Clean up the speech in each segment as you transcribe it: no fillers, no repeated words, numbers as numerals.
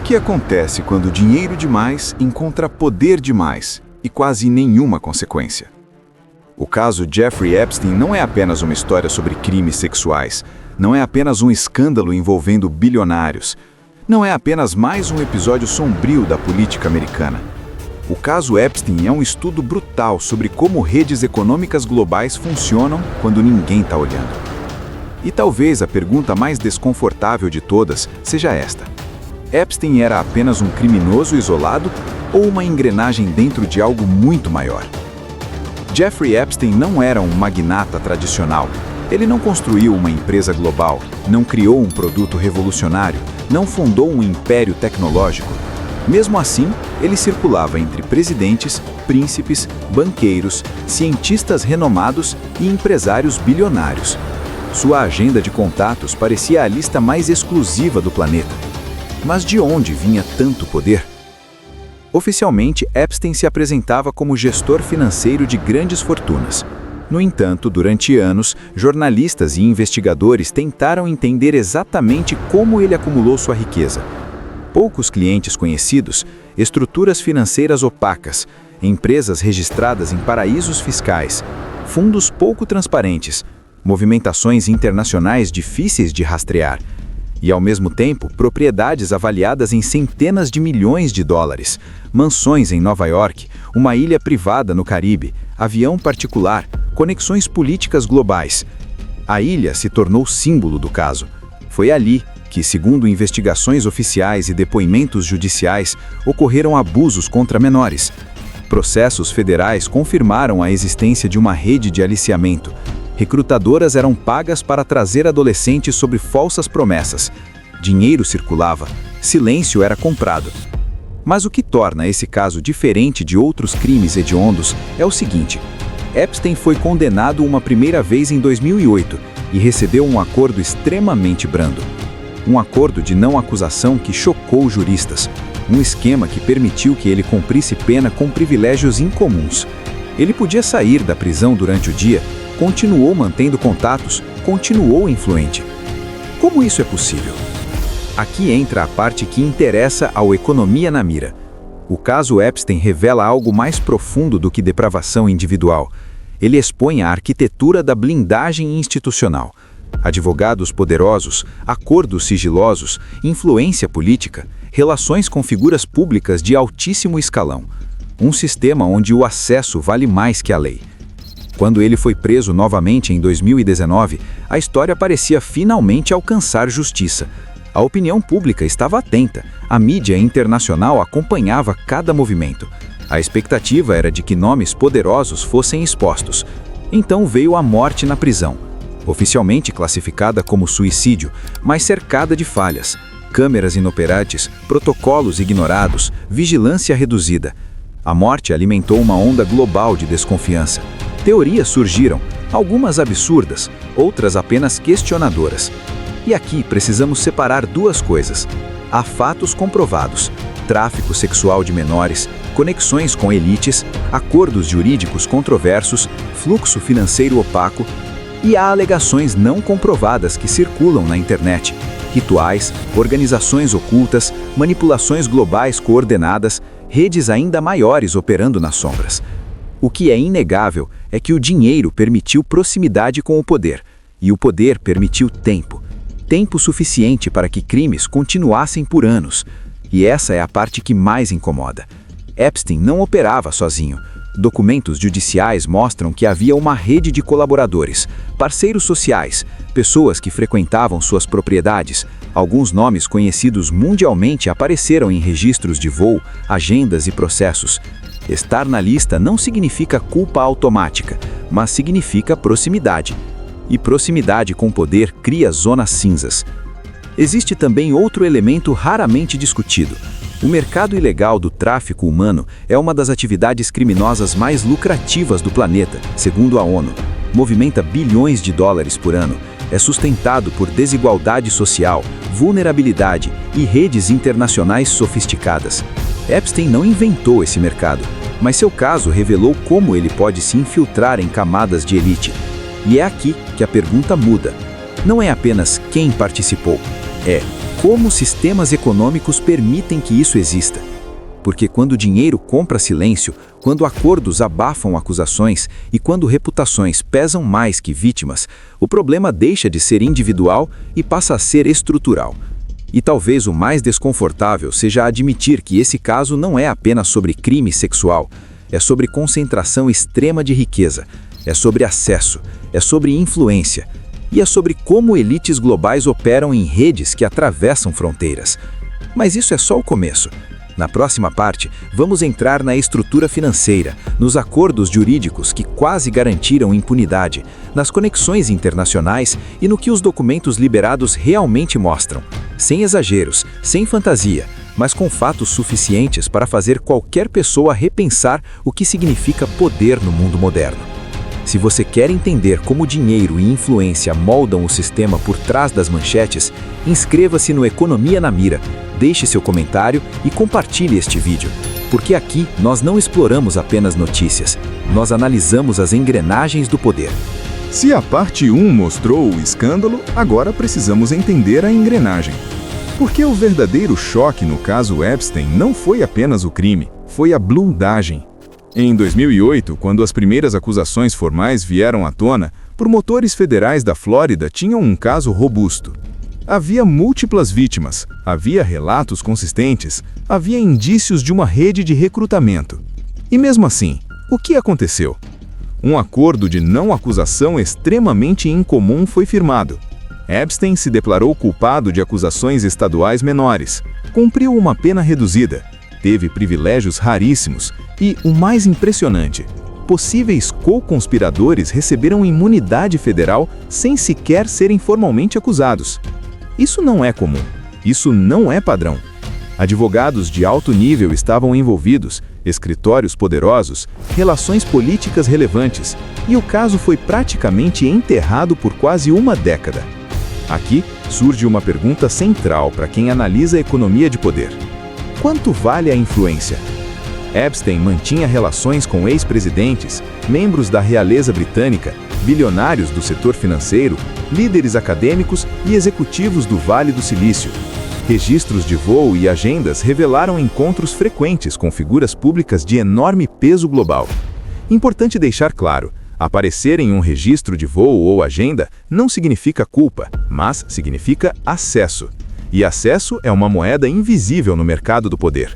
que acontece quando dinheiro demais encontra poder demais e quase nenhuma consequência? O caso Jeffrey Epstein não é apenas uma história sobre crimes sexuais, não é apenas um escândalo envolvendo bilionários, não é apenas mais um episódio sombrio da política americana. O caso Epstein é um estudo brutal sobre como redes econômicas globais funcionam quando ninguém está olhando. E talvez a pergunta mais desconfortável de todas seja esta: Epstein era apenas um criminoso isolado ou uma engrenagem dentro de algo muito maior? Jeffrey Epstein não era um magnata tradicional. Ele não construiu uma empresa global, não criou um produto revolucionário, não fundou um império tecnológico. Mesmo assim, ele circulava entre presidentes, príncipes, banqueiros, cientistas renomados e empresários bilionários. Sua agenda de contatos parecia a lista mais exclusiva do planeta. Mas de onde vinha tanto poder? Oficialmente, Epstein se apresentava como gestor financeiro de grandes fortunas. No entanto, durante anos, jornalistas e investigadores tentaram entender exatamente como ele acumulou sua riqueza. Poucos clientes conhecidos, estruturas financeiras opacas, empresas registradas em paraísos fiscais, fundos pouco transparentes, movimentações internacionais difíceis de rastrear e, ao mesmo tempo, propriedades avaliadas em centenas de milhões de dólares, mansões em Nova York, uma ilha privada no Caribe, avião particular, conexões políticas globais. A ilha se tornou símbolo do caso. Foi ali que, segundo investigações oficiais e depoimentos judiciais, ocorreram abusos contra menores. Processos federais confirmaram a existência de uma rede de aliciamento. Recrutadoras eram pagas para trazer adolescentes sob falsas promessas. Dinheiro circulava, silêncio era comprado. Mas o que torna esse caso diferente de outros crimes hediondos é o seguinte: Epstein foi condenado uma primeira vez em 2008 e recebeu um acordo extremamente brando. Um acordo de não acusação que chocou juristas. Um esquema que permitiu que ele cumprisse pena com privilégios incomuns. Ele podia sair da prisão durante o dia, continuou mantendo contatos, continuou influente. Como isso é possível? Aqui entra a parte que interessa ao Economia na Mira. O caso Epstein revela algo mais profundo do que depravação individual. Ele expõe a arquitetura da blindagem institucional. Advogados poderosos, acordos sigilosos, influência política, relações com figuras públicas de altíssimo escalão. Um sistema onde o acesso vale mais que a lei. Quando ele foi preso novamente em 2019, a história parecia finalmente alcançar justiça. A opinião pública estava atenta, a mídia internacional acompanhava cada movimento. A expectativa era de que nomes poderosos fossem expostos. Então veio a morte na prisão, oficialmente classificada como suicídio, mas cercada de falhas. Câmeras inoperantes, protocolos ignorados, vigilância reduzida. A morte alimentou uma onda global de desconfiança. Teorias surgiram, algumas absurdas, outras apenas questionadoras. E aqui precisamos separar duas coisas. Há fatos comprovados: tráfico sexual de menores, conexões com elites, acordos jurídicos controversos, fluxo financeiro opaco, e há alegações não comprovadas que circulam na internet. Rituais, organizações ocultas, manipulações globais coordenadas, redes ainda maiores operando nas sombras. O que é inegável é que o dinheiro permitiu proximidade com o poder, e o poder permitiu tempo. Tempo suficiente para que crimes continuassem por anos. E essa é a parte que mais incomoda. Epstein não operava sozinho. Documentos judiciais mostram que havia uma rede de colaboradores, parceiros sociais, pessoas que frequentavam suas propriedades. Alguns nomes conhecidos mundialmente apareceram em registros de voo, agendas e processos. Estar na lista não significa culpa automática, mas significa proximidade. E proximidade com poder cria zonas cinzas. Existe também outro elemento raramente discutido. O mercado ilegal do tráfico humano é uma das atividades criminosas mais lucrativas do planeta, segundo a ONU. Movimenta bilhões de dólares por ano. É sustentado por desigualdade social, vulnerabilidade e redes internacionais sofisticadas. Epstein não inventou esse mercado, mas seu caso revelou como ele pode se infiltrar em camadas de elite. E é aqui que a pergunta muda. Não é apenas quem participou, é como sistemas econômicos permitem que isso exista. Porque quando o dinheiro compra silêncio, quando acordos abafam acusações e quando reputações pesam mais que vítimas, o problema deixa de ser individual e passa a ser estrutural. E talvez o mais desconfortável seja admitir que esse caso não é apenas sobre crime sexual, é sobre concentração extrema de riqueza, é sobre acesso, é sobre influência, e é sobre como elites globais operam em redes que atravessam fronteiras. Mas isso é só o começo. Na próxima parte, vamos entrar na estrutura financeira, nos acordos jurídicos que quase garantiram impunidade, nas conexões internacionais e no que os documentos liberados realmente mostram. Sem exageros, sem fantasia, mas com fatos suficientes para fazer qualquer pessoa repensar o que significa poder no mundo moderno. Se você quer entender como dinheiro e influência moldam o sistema por trás das manchetes, inscreva-se no Economia na Mira, deixe seu comentário e compartilhe este vídeo. Porque aqui nós não exploramos apenas notícias, nós analisamos as engrenagens do poder. Se a parte 1 mostrou o escândalo, agora precisamos entender a engrenagem. Porque o verdadeiro choque no caso Epstein não foi apenas o crime, foi a blundagem. Em 2008, quando as primeiras acusações formais vieram à tona, promotores federais da Flórida tinham um caso robusto. Havia múltiplas vítimas, havia relatos consistentes, havia indícios de uma rede de recrutamento. E mesmo assim, o que aconteceu? Um acordo de não acusação extremamente incomum foi firmado. Epstein se declarou culpado de acusações estaduais menores, cumpriu uma pena reduzida, teve privilégios raríssimos e, o mais impressionante, possíveis co-conspiradores receberam imunidade federal sem sequer serem formalmente acusados. Isso não é comum, isso não é padrão. Advogados de alto nível estavam envolvidos, escritórios poderosos, relações políticas relevantes, e o caso foi praticamente enterrado por quase uma década. Aqui surge uma pergunta central para quem analisa a economia de poder. Quanto vale a influência? Epstein mantinha relações com ex-presidentes, membros da realeza britânica, bilionários do setor financeiro, líderes acadêmicos e executivos do Vale do Silício. Registros de voo e agendas revelaram encontros frequentes com figuras públicas de enorme peso global. Importante deixar claro, aparecer em um registro de voo ou agenda não significa culpa, mas significa acesso. E acesso é uma moeda invisível no mercado do poder.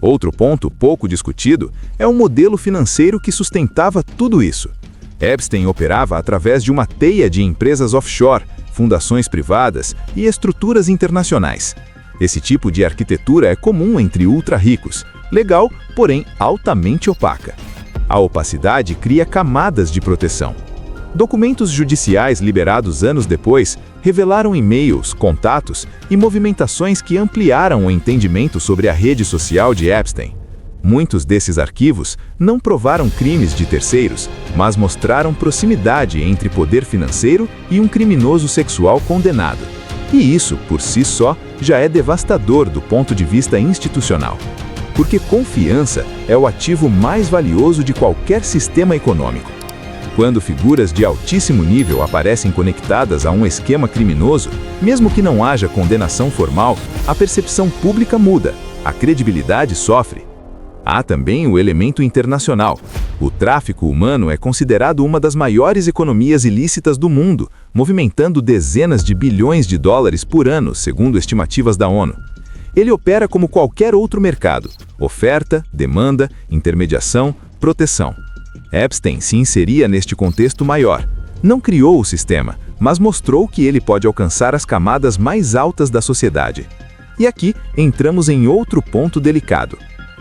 Outro ponto pouco discutido é o modelo financeiro que sustentava tudo isso. Epstein operava através de uma teia de empresas offshore, fundações privadas e estruturas internacionais. Esse tipo de arquitetura é comum entre ultra-ricos, legal, porém altamente opaca. A opacidade cria camadas de proteção. Documentos judiciais liberados anos depois revelaram e-mails, contatos e movimentações que ampliaram o entendimento sobre a rede social de Epstein. Muitos desses arquivos não provaram crimes de terceiros, mas mostraram proximidade entre poder financeiro e um criminoso sexual condenado. E isso, por si só, já é devastador do ponto de vista institucional. Porque confiança é o ativo mais valioso de qualquer sistema econômico. Quando figuras de altíssimo nível aparecem conectadas a um esquema criminoso, mesmo que não haja condenação formal, a percepção pública muda, a credibilidade sofre. Há também o elemento internacional. O tráfico humano é considerado uma das maiores economias ilícitas do mundo, movimentando dezenas de bilhões de dólares por ano, segundo estimativas da ONU. Ele opera como qualquer outro mercado: oferta, demanda, intermediação, proteção. Epstein se inseria neste contexto maior. Não criou o sistema, mas mostrou que ele pode alcançar as camadas mais altas da sociedade. E aqui entramos em outro ponto delicado.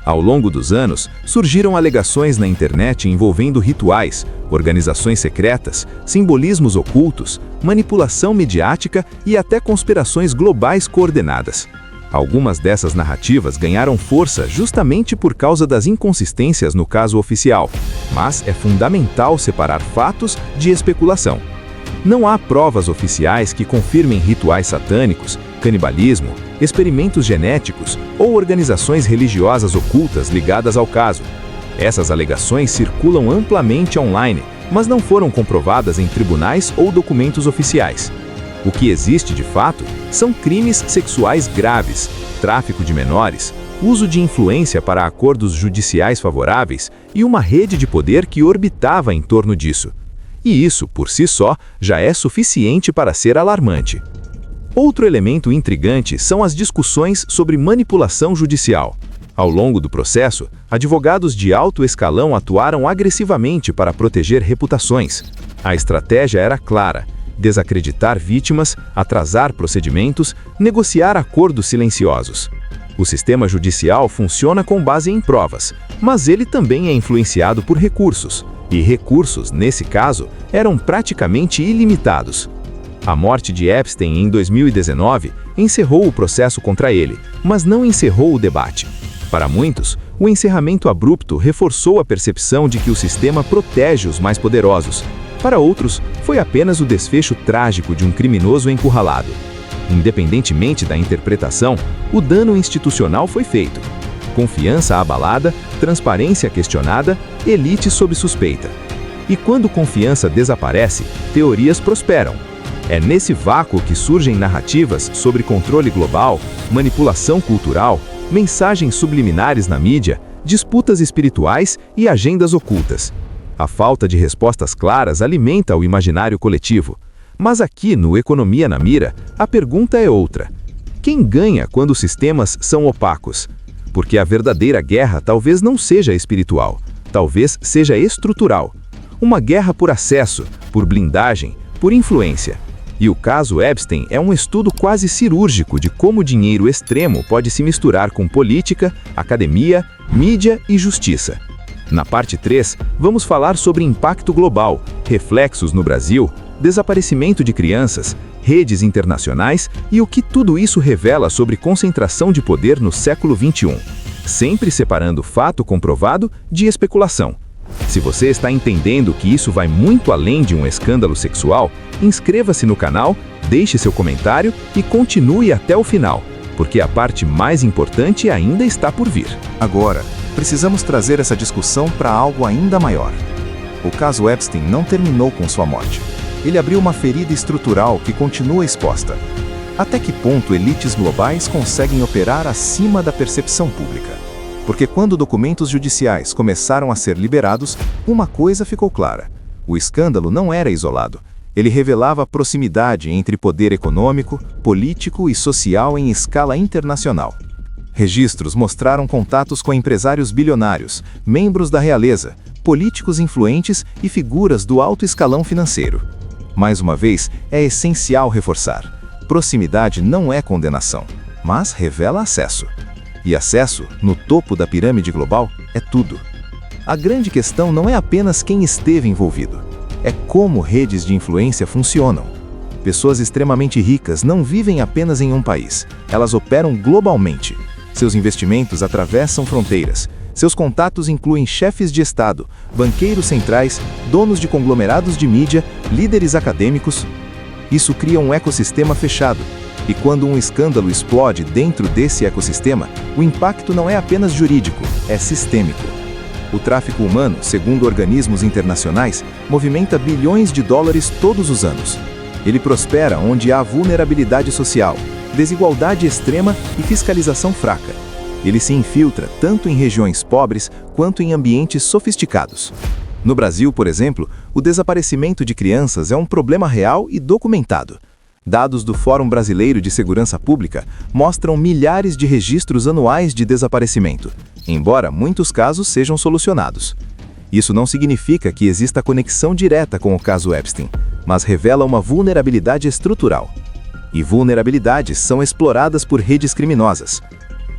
Ao longo dos anos, surgiram alegações na internet envolvendo rituais, organizações secretas, simbolismos ocultos, manipulação mediática e até conspirações globais coordenadas. Algumas dessas narrativas ganharam força justamente por causa das inconsistências no caso oficial, mas é fundamental separar fatos de especulação. Não há provas oficiais que confirmem rituais satânicos, canibalismo, experimentos genéticos ou organizações religiosas ocultas ligadas ao caso. Essas alegações circulam amplamente online, mas não foram comprovadas em tribunais ou documentos oficiais. O que existe de fato são crimes sexuais graves, tráfico de menores, uso de influência para acordos judiciais favoráveis e uma rede de poder que orbitava em torno disso. E isso, por si só, já é suficiente para ser alarmante. Outro elemento intrigante são as discussões sobre manipulação judicial. Ao longo do processo, advogados de alto escalão atuaram agressivamente para proteger reputações. A estratégia era clara: desacreditar vítimas, atrasar procedimentos, negociar acordos silenciosos. O sistema judicial funciona com base em provas, mas ele também é influenciado por recursos. E recursos, nesse caso, eram praticamente ilimitados. A morte de Epstein em 2019 encerrou o processo contra ele, mas não encerrou o debate. Para muitos, o encerramento abrupto reforçou a percepção de que o sistema protege os mais poderosos. Para outros, foi apenas o desfecho trágico de um criminoso encurralado. Independentemente da interpretação, o dano institucional foi feito. Confiança abalada, transparência questionada, elite sob suspeita. E quando confiança desaparece, teorias prosperam. É nesse vácuo que surgem narrativas sobre controle global, manipulação cultural, mensagens subliminares na mídia, disputas espirituais e agendas ocultas. A falta de respostas claras alimenta o imaginário coletivo. Mas aqui no Economia na Mira, a pergunta é outra. Quem ganha quando os sistemas são opacos? Porque a verdadeira guerra talvez não seja espiritual, talvez seja estrutural. Uma guerra por acesso, por blindagem, por influência. E o caso Epstein é um estudo quase cirúrgico de como o dinheiro extremo pode se misturar com política, academia, mídia e justiça. Na parte 3, vamos falar sobre impacto global, reflexos no Brasil, desaparecimento de crianças, redes internacionais e o que tudo isso revela sobre concentração de poder no século XXI, sempre separando fato comprovado de especulação. Se você está entendendo que isso vai muito além de um escândalo sexual, inscreva-se no canal, deixe seu comentário e continue até o final, porque a parte mais importante ainda está por vir. Agora, precisamos trazer essa discussão para algo ainda maior. O caso Epstein não terminou com sua morte. Ele abriu uma ferida estrutural que continua exposta. Até que ponto elites globais conseguem operar acima da percepção pública? Porque quando documentos judiciais começaram a ser liberados, uma coisa ficou clara: o escândalo não era isolado. Ele revelava a proximidade entre poder econômico, político e social em escala internacional. Registros mostraram contatos com empresários bilionários, membros da realeza, políticos influentes e figuras do alto escalão financeiro. Mais uma vez, é essencial reforçar: proximidade não é condenação, mas revela acesso. E acesso, no topo da pirâmide global, é tudo. A grande questão não é apenas quem esteve envolvido, é como redes de influência funcionam. Pessoas extremamente ricas não vivem apenas em um país, elas operam globalmente. Seus investimentos atravessam fronteiras. Seus contatos incluem chefes de Estado, banqueiros centrais, donos de conglomerados de mídia, líderes acadêmicos. Isso cria um ecossistema fechado. E quando um escândalo explode dentro desse ecossistema, o impacto não é apenas jurídico, é sistêmico. O tráfico humano, segundo organismos internacionais, movimenta bilhões de dólares todos os anos. Ele prospera onde há vulnerabilidade social, desigualdade extrema e fiscalização fraca. Ele se infiltra tanto em regiões pobres quanto em ambientes sofisticados. No Brasil, por exemplo, o desaparecimento de crianças é um problema real e documentado. Dados do Fórum Brasileiro de Segurança Pública mostram milhares de registros anuais de desaparecimento, embora muitos casos sejam solucionados. Isso não significa que exista conexão direta com o caso Epstein, mas revela uma vulnerabilidade estrutural. E vulnerabilidades são exploradas por redes criminosas.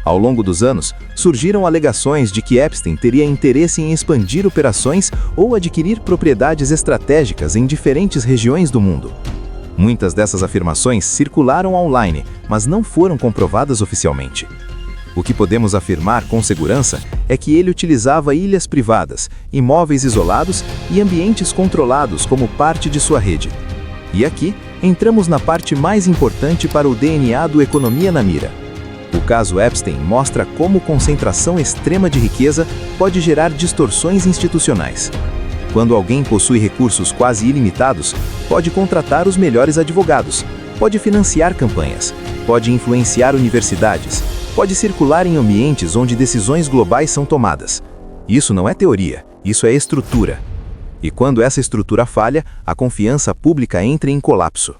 Ao longo dos anos, surgiram alegações de que Epstein teria interesse em expandir operações ou adquirir propriedades estratégicas em diferentes regiões do mundo. Muitas dessas afirmações circularam online, mas não foram comprovadas oficialmente. O que podemos afirmar com segurança é que ele utilizava ilhas privadas, imóveis isolados e ambientes controlados como parte de sua rede. E aqui, entramos na parte mais importante para o DNA do Economia na Mira. O caso Epstein mostra como concentração extrema de riqueza pode gerar distorções institucionais. Quando alguém possui recursos quase ilimitados, pode contratar os melhores advogados, pode financiar campanhas, pode influenciar universidades, pode circular em ambientes onde decisões globais são tomadas. Isso não é teoria, isso é estrutura. E quando essa estrutura falha, a confiança pública entra em colapso.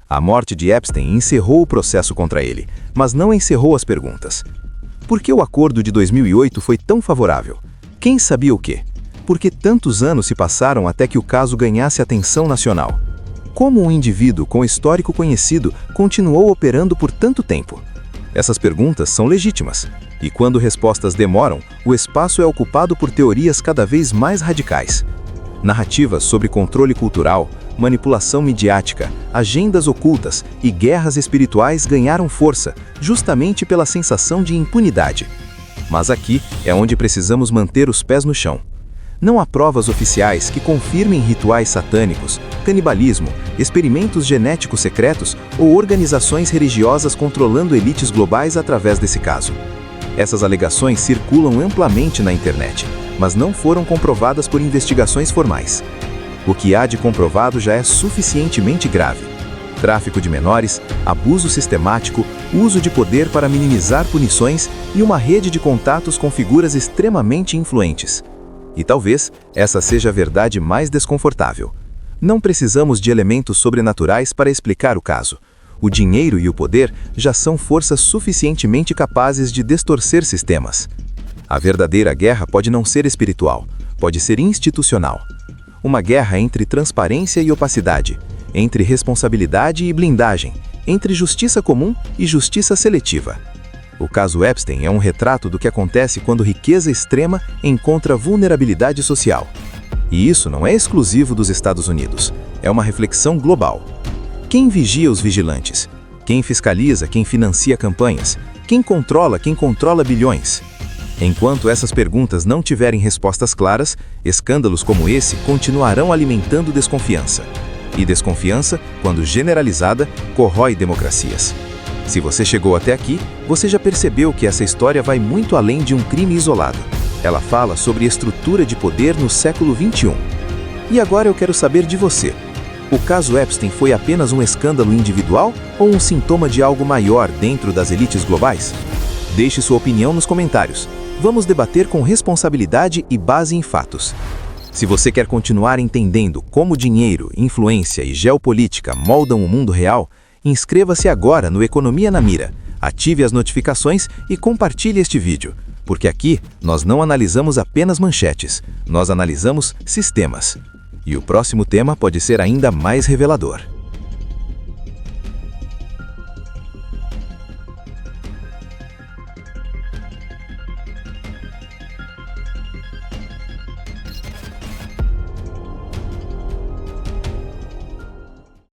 A morte de Epstein encerrou o processo contra ele, mas não encerrou as perguntas. Por que o acordo de 2008 foi tão favorável? Quem sabia o quê? Por que tantos anos se passaram até que o caso ganhasse atenção nacional? Como um indivíduo com histórico conhecido continuou operando por tanto tempo? Essas perguntas são legítimas, e quando respostas demoram, o espaço é ocupado por teorias cada vez mais radicais. Narrativas sobre controle cultural, manipulação midiática, agendas ocultas e guerras espirituais ganharam força, justamente pela sensação de impunidade. Mas aqui é onde precisamos manter os pés no chão. Não há provas oficiais que confirmem rituais satânicos, canibalismo, experimentos genéticos secretos ou organizações religiosas controlando elites globais através desse caso. Essas alegações circulam amplamente na internet, mas não foram comprovadas por investigações formais. O que há de comprovado já é suficientemente grave. Tráfico de menores, abuso sistemático, uso de poder para minimizar punições e uma rede de contatos com figuras extremamente influentes. E talvez essa seja a verdade mais desconfortável. Não precisamos de elementos sobrenaturais para explicar o caso. O dinheiro e o poder já são forças suficientemente capazes de distorcer sistemas. A verdadeira guerra pode não ser espiritual, pode ser institucional. Uma guerra entre transparência e opacidade, entre responsabilidade e blindagem, entre justiça comum e justiça seletiva. O caso Epstein é um retrato do que acontece quando riqueza extrema encontra vulnerabilidade social. E isso não é exclusivo dos Estados Unidos, é uma reflexão global. Quem vigia os vigilantes? Quem fiscaliza quem financia campanhas? Quem controla bilhões? Enquanto essas perguntas não tiverem respostas claras, escândalos como esse continuarão alimentando desconfiança. E desconfiança, quando generalizada, corrói democracias. Se você chegou até aqui, você já percebeu que essa história vai muito além de um crime isolado. Ela fala sobre estrutura de poder no século XXI. E agora eu quero saber de você. O caso Epstein foi apenas um escândalo individual ou um sintoma de algo maior dentro das elites globais? Deixe sua opinião nos comentários. Vamos debater com responsabilidade e base em fatos. Se você quer continuar entendendo como dinheiro, influência e geopolítica moldam o mundo real, inscreva-se agora no Economia na Mira, ative as notificações e compartilhe este vídeo, porque aqui nós não analisamos apenas manchetes, nós analisamos sistemas. E o próximo tema pode ser ainda mais revelador.